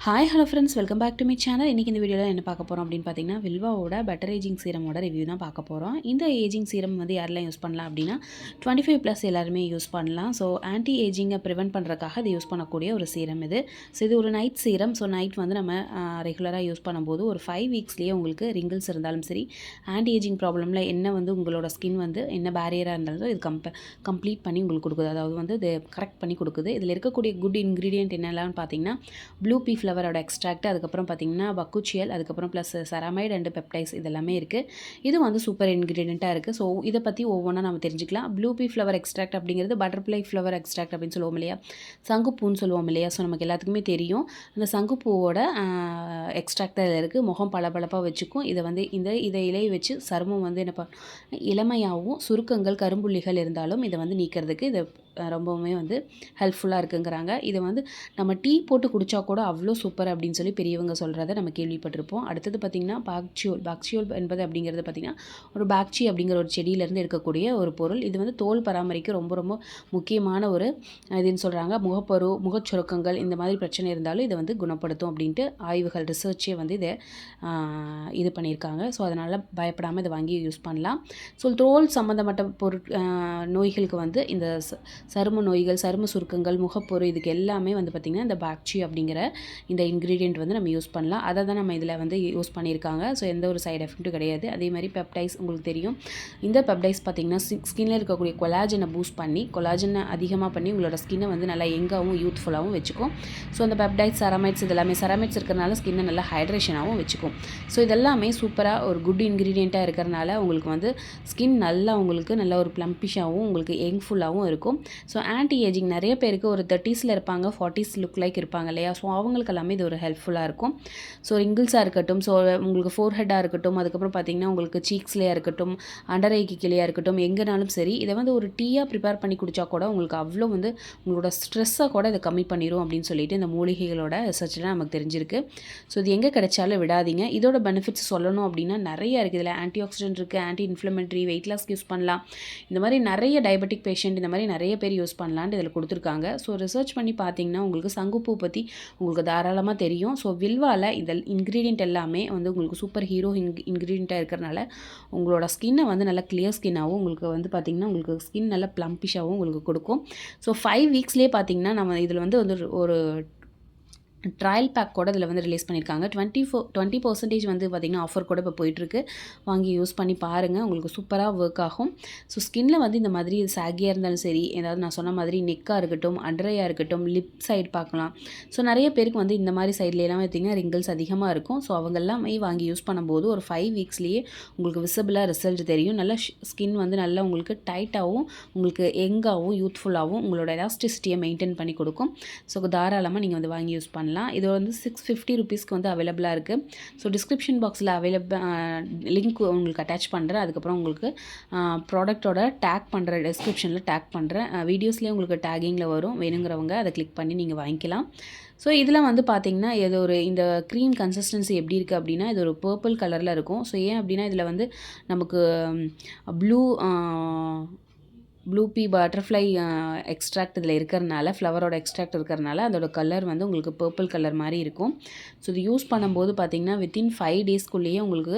Hi hello friends, welcome back to my channel. இன்றைக்கி இந்த வீடியோவில் என்ன பார்க்க போகிறோம் அப்படின்னு பார்த்தீங்கன்னா, வில்வாவோட பெட்டர் ஏஜிங் சீரமோட ரிவ்யூ தான் பார்க்க போகிறோம். இந்த ஏஜிங் சீரம் வந்து யாரெல்லாம் யூஸ் பண்ணலாம் அப்படின்னா 25+ எல்லாருமே யூஸ் பண்ணலாம். ஸோ ஆன்டி ஏஜிங்கை ப்ரிவென்ட் பண்ணுறதுக்காக இது யூஸ் பண்ணக்கூடிய ஒரு சீரம் இது. ஸோ இது ஒரு நைட் சீரம். ஸோ நைட் வந்து நம்ம ரெகுலராக யூஸ் பண்ணும்போது ஒரு 5 வீக்ஸ்லேயே உங்களுக்கு ரிங்கிள்ஸ் இருந்தாலும் சரி, ஆன்டி ஏஜிங் ப்ராப்ளமில் என்ன வந்து உங்களோட ஸ்கின் வந்து என்ன பேரியராக இருந்தாலும் இது கம்ப்ளீட் பண்ணி உங்களுக்கு கொடுக்குது. அதாவது வந்து இது கரெக்ட் பண்ணி கொடுக்குது. இதில் இருக்கக்கூடிய குட் இன்க்ரீடியன்ட் என்னெல்லாம் பார்த்தீங்கன்னா, ப்ளூ பீ ஃப்ளவரோட எக்ஸ்ட்ராக்ட், அதுக்கப்புறம் பார்த்திங்கன்னா பக்குச்சியல், அதுக்கப்புறம் ப்ளஸ் செராமைடு அண்ட் பெப்டைஸ் இதெல்லாமே இருக்குது. இது வந்து சூப்பர் இன்க்ரீடியண்ட்டாக இருக்குது. ஸோ இதை பற்றி ஒவ்வொன்றா நம்ம தெரிஞ்சுக்கலாம். ப்ளூ பீ ஃப்ளவர் எக்ஸ்ட்ராக்ட் அப்படிங்கிறது பட்டர்ஃப்ளை ஃப்ளவர் எக்ஸ்ட்ராக்ட் அப்படின்னு சொல்லுவோம் இல்லையா, சங்குப்பூன்னு சொல்லுவோம் இல்லையா. ஸோ நமக்கு எல்லாத்துக்குமே தெரியும் அந்த சங்குப்பூவோட எக்ஸ்ட்ராக்ட் தான் இதில் இருக்குது. முகம் பளபளப்பாக வச்சுக்கும். இதை வந்து இதை இலையை வச்சு சருமம் வந்து என்ன இளமையாகவும் சுருக்கங்கள் கரும்புள்ளிகள் இருந்தாலும் இதை வந்து நீக்கிறதுக்கு இது ரொம்பவுமே வந்து ஹெல்ப்ஃபுல்லாக இருக்குங்கிறாங்க. இதை வந்து நம்ம டீ போட்டு குடித்தா கூட அவ்வளோ சூப்பர் அப்படின்னு சொல்லி பெரியவங்க சொல்கிறத நம்ம கேள்விப்பட்டிருப்போம். அடுத்தது பார்த்திங்கன்னா பாக்சியோல் என்பது அப்படிங்கிறது பார்த்திங்கன்னா ஒரு பாக்சி அப்படிங்கிற ஒரு செடியிலேருந்து எடுக்கக்கூடிய ஒரு பொருள். இது வந்து தோல் பராமரிக்க ரொம்ப ரொம்ப முக்கியமான ஒரு இதுன்னு சொல்கிறாங்க. முகச்சுருக்கங்கள் இந்த மாதிரி பிரச்சனை இருந்தாலும் இதை வந்து குணப்படுத்தும் அப்படின்ட்டு ஆய்வுகள் ரிசர்ச்சே வந்து இதை இது பண்ணியிருக்காங்க. ஸோ அதனால் பயப்படாமல் இதை வாங்கி யூஸ் பண்ணலாம். ஸோ தோல் சம்மந்தப்பட்ட நோய்களுக்கு வந்து இந்த சரும நோய்கள், சரும சுருக்கங்கள், முகப்பொரு இதுக்கு எல்லாமே வந்து பார்த்திங்கன்னா இந்த பாக்சி அப்படிங்கிற இந்த இன்க்ரீடியன்ட் வந்து நம்ம யூஸ் பண்ணலாம். அதை தான் நம்ம இதில் வந்து யூஸ் பண்ணியிருக்காங்க. ஸோ எந்த ஒரு சைடு எஃபெக்ட்டும் கிடையாது. அதே மாதிரி பெப்டைஸ் உங்களுக்கு தெரியும். இந்த பெப்டைஸ் பார்த்திங்கன்னா ஸ்கின்னில் இருக்கக்கூடிய கொலாஜனை பூஸ்ட் பண்ணி, கொலாஜனை அதிகமாக பண்ணி உங்களோட ஸ்கின்னை வந்து நல்லா யங்காகவும் யூத்ஃபுல்லாகவும் வச்சுக்கும். ஸோ அந்த பெப்டைஸ், செராமைட்ஸ் இதெல்லாமே செராமைட்ஸ் இருக்கிறனால ஸ்கின்னை நல்லா ஹைட்ரேஷனாகவும் வச்சுக்கும். ஸோ இதெல்லாமே சூப்பராக ஒரு குட் இன்க்ரீடியண்ட்டாக இருக்கிறனால உங்களுக்கு வந்து ஸ்கின் நல்லா உங்களுக்கு நல்ல ஒரு ப்ளம்பிஷாகவும் உங்களுக்கு யங்ஃபுல்லாகவும் இருக்கும். ஸோ ஆன்டி ஏஜிங் நிறைய பேருக்கு ஒரு 30s இருப்பாங்க, 40s லுக் லைக் இருப்பாங்க இல்லையா. ஸோ அவங்களுக்கு எல்லாமே இது ஒரு ஹெல்ப்ஃபுல்லாக இருக்கும். ஸோ ரிங்கிள்ஸாக இருக்கட்டும், ஸோ உங்களுக்கு ஃபோர்ஹெட்டாக இருக்கட்டும், அதுக்கப்புறம் பார்த்திங்கன்னா உங்களுக்கு சீக்ஸ்லேயே இருக்கட்டும், அண்டர் ஐக்கு கீழேயாக இருக்கட்டும், எங்கேனாலும் சரி இதை வந்து ஒரு டீயாக ப்ரிப்பேர் பண்ணி குடித்தா கூட உங்களுக்கு அவ்வளோ வந்து உங்களோட ஸ்ட்ரெஸ்ஸை கூட இதை கம்மி பண்ணிடும் அப்படின்னு சொல்லிட்டு இந்த மூலிகைகளோட ரிசர்ச்சில் நமக்கு தெரிஞ்சிருக்கு. ஸோ இது எங்கே கிடைச்சாலும் விடாதீங்க. இதோட பெனிஃபிட்ஸ் சொல்லணும் அப்படின்னா நிறைய இருக்குது. இதில் ஆன்டி ஆக்சிடென்ட் இருக்குது, ஆன்டி இன்ஃப்ளமேட்டரி, வெயிட் லாஸ்க்கு யூஸ் பண்ணலாம். இந்த மாதிரி நிறைய டயபெட்டிக் பேஷண்ட் இந்த மாதிரி நிறைய பேர் யூஸ் பண்ணலான்னு இதில் கொடுத்துருக்காங்க. ஸோ ரிசர்ச் பண்ணி பார்த்தீங்கன்னா உங்களுக்கு சங்குப்பூ பற்றி உங்களுக்கு தாராளமாக தெரியும். ஸோ வில்வாவில் இந்த இன்க்ரீடியன்ட் எல்லாமே வந்து உங்களுக்கு சூப்பர் ஹீரோ இன்க்ரீடியண்ட்டாக இருக்கிறனால உங்களோட ஸ்கின்னை வந்து நல்லா கிளியர் ஸ்கின்னாகவும் உங்களுக்கு வந்து பார்த்திங்கன்னா உங்களுக்கு ஸ்கின் நல்லா ப்ளம்பிஷாகவும் உங்களுக்கு கொடுக்கும். ஸோ 5 வீக்ஸ்லேயே பார்த்திங்கன்னா நம்ம இதில் வந்து ஒரு ட்ரையல் பேக் கூட இதில் வந்து ரிலீஸ் பண்ணியிருக்காங்க. 20% வந்து பார்த்திங்கன்னா ஆஃபர் கூட இப்போ போயிட்டுருக்கு. வாங்கி யூஸ் பண்ணி பாருங்கள், உங்களுக்கு சூப்பராக ஒர்க் ஆகும். ஸோ ஸ்கின்னில் வந்து இந்த மாதிரி சாகியாக இருந்தாலும் சரி, ஏதாவது நான் சொன்ன மாதிரி நெக்காக இருக்கட்டும், அண்டரையாக இருக்கட்டும், லிப் சைடு பார்க்கலாம். ஸோ நிறைய பேருக்கு வந்து இந்த மாதிரி சைட்லாம் பார்த்திங்கன்னா ரிங்கிள்ஸ் அதிகமாக இருக்கும். ஸோ அவங்க எல்லாமே வாங்கி யூஸ் பண்ணும்போது ஒரு 5 வீக்ஸ்லேயே உங்களுக்கு விசிபிளாக ரிசல்ட் தெரியும். நல்லா ஸ்கின் வந்து நல்லா உங்களுக்கு டைட்டாகவும் உங்களுக்கு யங்காகவும் யூத்ஃபுல்லாகவும் உங்களோட எலாஸ்டிசிட்டியை மெயின்டைன் பண்ணி கொடுக்கும். ஸோ தாராளமாக நீங்கள் வந்து வாங்கி யூஸ் பண்ணலாம். இது வந்து 650 ருபீஸ்க்கு வந்து அவைலபிளாக இருக்குது. ஸோ டிஸ்கிரிப்ஷன் பாக்ஸில் லிங்க் உங்களுக்கு அட்டாச் பண்ணுறேன். அதுக்கப்புறம் உங்களுக்கு ப்ராடக்டோட டேக் பண்ணுற டிஸ்கிரிப்ஷனில் டேக் பண்ணுறேன். வீடியோஸ்லேயே உங்களுக்கு டேகிங்கில் வரும். வேணுங்கிறவங்க அதை கிளிக் பண்ணி நீங்கள் வாங்கிக்கலாம். ஸோ இதில் வந்து பார்த்திங்கன்னா இது ஒரு இந்த க்ரீம் கன்சிஸ்டன்சி எப்படி இருக்குது அப்படின்னா இது ஒரு பர்பிள் கலரில் இருக்கும். ஸோ ஏன் அப்படின்னா இதில் வந்து நமக்கு ப்ளூ பீ பட்டர்ஃப்ளை எக்ஸ்ட்ராக்ட் இதில் இருக்கிறனால, ஃப்ளவரோட எக்ஸ்ட்ராக்ட் இருக்கிறனால அதோட கலர் வந்து உங்களுக்கு பர்பிள் கலர் மாதிரி இருக்கும். ஸோ இது யூஸ் பண்ணும்போது பார்த்திங்கன்னா வித்தின் 5 டேஸ்க்குள்ளேயே உங்களுக்கு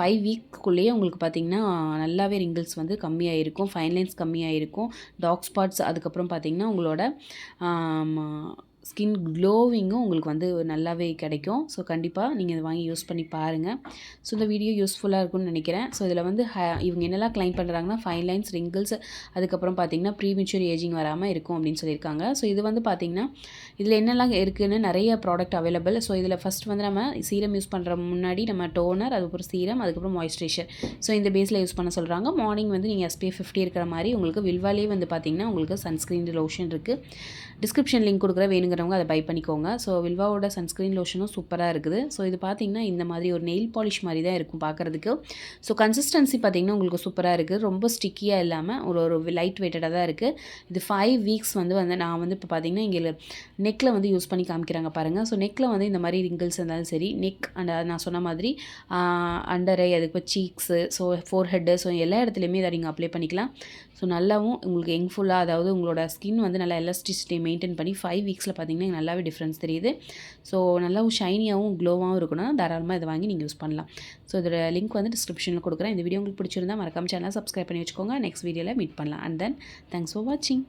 5 வீக்குள்ளேயே உங்களுக்கு பார்த்திங்கன்னா நல்லாவே ரிங்கிள்ஸ் வந்து கம்மியாக இருக்கும், ஃபைன் லைன்ஸ் கம்மியாக இருக்கும், டார்க் ஸ்பாட்ஸ், அதுக்கப்புறம் பார்த்திங்கன்னா உங்களோட ஸ்கின் க்ளோவிங்கும் உங்களுக்கு வந்து நல்லாவே கிடைக்கும். ஸோ கண்டிப்பாக நீங்கள் இதை வாங்கி யூஸ் பண்ணி பாருங்கள். ஸோ இந்த வீடியோ யூஸ்ஃபுல்லாக இருக்கும்னு நினைக்கிறேன். ஸோ இதில் வந்து இவங்க என்னெல்லாம் கிளைம் பண்ணுறாங்கன்னா ஃபைன் லைன்ஸ், ரிங்கிள்ஸ், அதுக்கப்புறம் பார்த்திங்கன்னா ப்ரீமெச்சூர் ஏஜிங் வராமல் இருக்கும் அப்படின்னு சொல்லியிருக்காங்க. ஸோ இது வந்து பார்த்திங்கன்னா இதில் என்னெல்லாம் இருக்குதுன்னு நிறைய ப்ராடக்ட் அவைலபிள். ஸோ இதில் ஃபஸ்ட் வந்து நம்ம சீரம் யூஸ் பண்ணுற முன்னாடி நம்ம டோனர், அதுக்கப்புறம் சீரம், அதுக்கப்புறம் மாய்ஸ்சரைசர், ஸோ இந்த பேஸில் யூஸ் பண்ண சொல்கிறாங்க. மார்னிங் வந்து நீங்கள் SPF 50 இருக்கிற மாதிரி உங்களுக்கு வில்வாலே வந்து பார்த்திங்கன்னா உங்களுக்கு சன்ஸ்க்ரீன் லோஷன் இருக்குது. டிஸ்கிரிப்ஷன் லிங்க் கொடுக்குற, வேணுங்கிறவங்க அதை பை பண்ணிக்கோங்க. ஸோ வில்வாவோட சன்ஸ்க்ரீன் லோஷனும் சூப்பராக இருக்குது. ஸோ இது பார்த்திங்கன்னா இந்த மாதிரி ஒரு நெயில் பாலிஷ் மாதிரி தான் இருக்கும் பார்க்குறதுக்கு. ஸோ கன்சிஸ்டன்சி பார்த்திங்கன்னா உங்களுக்கு சூப்பராக இருக்குது. ரொம்ப ஸ்டிக்கியாக இல்லாமல் ஒரு லைட் வெயிட்டடாக தான் இருக்குது. இது 5 வீக்ஸ் வந்து நான் வந்து இப்போ பார்த்திங்கன்னா இங்கே நெக்கில் வந்து யூஸ் பண்ணி காமிக்கிறாங்க பாருங்கள். ஸோ நெக்கில் வந்து இந்த மாதிரி ரிங்கிள்ஸ் இருந்தாலும் சரி, நெக் அண்ட் நான் சொன்ன மாதிரி அண்டரை, அதுக்கு சீக்ஸு, ஸோ ஃபோர்ஹெட்டு, ஸோ எல்லா இடத்துலையுமே இதை நீங்கள் அப்ளை பண்ணிக்கலாம். ஸோ நல்லாவும் உங்களுக்கு யங்ஃபுல்லாக, அதாவது உங்களோட ஸ்கின் வந்து நல்லா எலாஸ்டிசிட்டி மெயின்டைன் பண்ணி 5 வீக்ஸில் பார்த்தீங்கன்னா நல்லாவே டிஃப்ரென்ஸ் தெரியுது. ஸோ நல்லாவும் ஷைனியாகவும் க்ளோவாகவும் இருக்கணும்னா தாராளமாக இதை வாங்கி நீங்கள் யூஸ் பண்ணலாம். ஸோ இதோட லிங்க் வந்து டிஸ்கிரிப்ஷனில் கொடுக்குறேன். இந்த வீடியோ உங்களுக்கு பிடிச்சிருந்தா மறக்காம சேனலை சப்ஸ்கிரைப் பண்ணி வச்சுக்கோங்க. நெக்ஸ்ட் வீடியோவில் மீட் பண்ணலாம். அண்ட் தென் தேங்க்ஸ் ஃபார் வாட்சிங்.